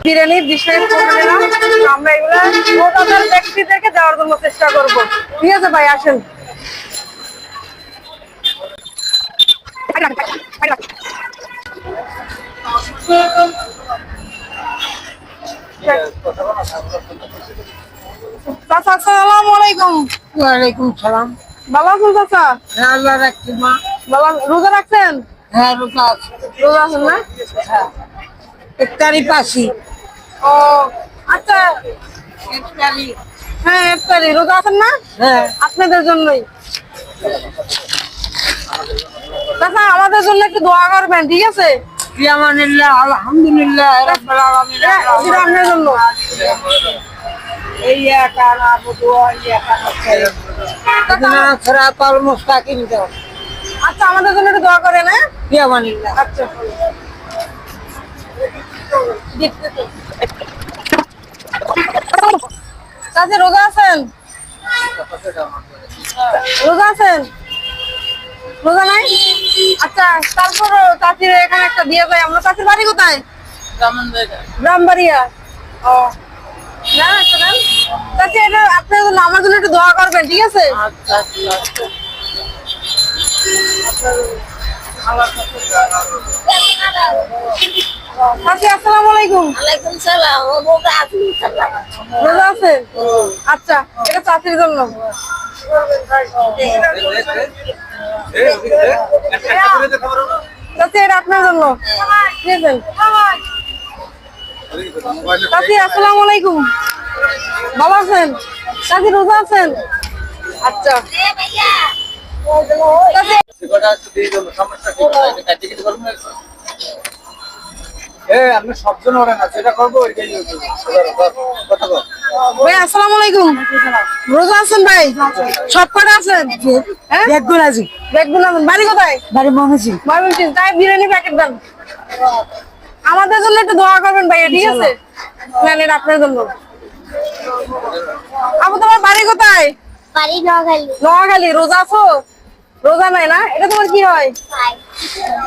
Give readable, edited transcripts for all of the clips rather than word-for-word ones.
বিরিয়ানির বিষয়ে আমরা এগুলো রোজাদার ব্যক্তিদেরকে দেওয়ার জন্য চেষ্টা করব। ঠিক আছে ভাই, আসেন। চাচা আসসালামু আলাইকুম। ওয়ালাইকুম সালাম। ভালো আছেন চাচা? হ্যাঁ, আল্লাহ রাখছি মা। ভালো, রোজা রাখছেন? হ্যাঁ, রোজা আছে। রোজা আছেন না? হ্যাঁ, ইফতারি পাশি। ও আচ্ছা, ইফতারি। হ্যাঁ ইফতারি। রোজা আছেন না? হ্যাঁ। আপনাদের জন্যই। চাচা আমাদের জন্য একটু দোয়া করবেন, ঠিক আছে? ইয়ামানিল্লাহ, আলহামদুলিল্লাহ রাব্বিল আলামিন। এটা আপনার জন্য। ইয়্যাকা না'বুদু ওয়া ইয়্যাকা নাস্তাঈন। ইহদিনাস সিরাতাল মুস্তাকিম। আচ্ছা আমাদের জন্য একটু দোয়া করেন। হ্যাঁ ইয়ামানিল্লাহ। আচ্ছা। চাচা রোজা আছেন? রোজা আছেন? রোজা নাই? আচ্ছা, তারপর চাচির এখানে একটা দিয়ে যায়। আমরা চাচির বাড়ি কোথায়? ব্রাহ্মণবাড়িয়া। ও না শোনেন চাচি, এটা আপনার জন্য, আমার জন্য একটু দোয়া করবেন, ঠিক আছে? চাচি আসসালামু আলাইকুম। ওয়ালাইকুম সালাম। ও বউটা আছে ইনশাআল্লাহ। রোজা আছেন? আচ্ছা, এটা চাচির জন্য। চাচি এটা আপনার জন্য। নিয়েছেন? চাচি আসসালামু আলাইকুম। ভালো আছেন? চাচি রোজা আছেন? আচ্ছা চাচি ভাই আসসালামু আলাইকুম। রোজা আছেন ভাই? সব কটা আছেন? হ্যাঁ বেগুন আজি। বেগুন আছেন। বাড়ি কোথায়? বাড়ি মহাজি। ময়মনসিংহ। তাই বিরিয়ানি প্যাকেট দেন। আমাদের জন্য একটু দোয়া করবেন ভাইয়া, ঠিক আছে? নেন, এটা আপনার জন্য। আপু তোমার বাড়ি কোথায়? বাড়ি নোয়াখালী। নোয়াখালী। রোজা আছো? রোজা নাই না? এটা তোমার কি হয়?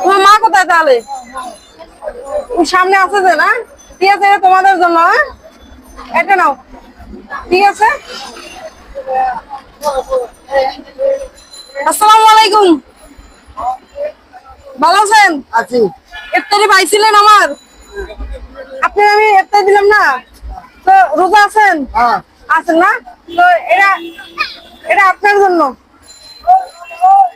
তোমার মা কোথায় তাহলে? ওই সামনে আছে যে না? ঠিক আছে, এটা তোমাদের জন্য। হ্যাঁ এটা নাও, ঠিক আছে? আসসালামু আলাইকুম। ভালো আছেন? আছি। ইফতারি পাইছিলেন আমার? আপনি আমি ইফতারি দিলাম না তো, রোজা আছেন? হ্যাঁ। আছেন না? তো এটা এটা আপনার জন্য।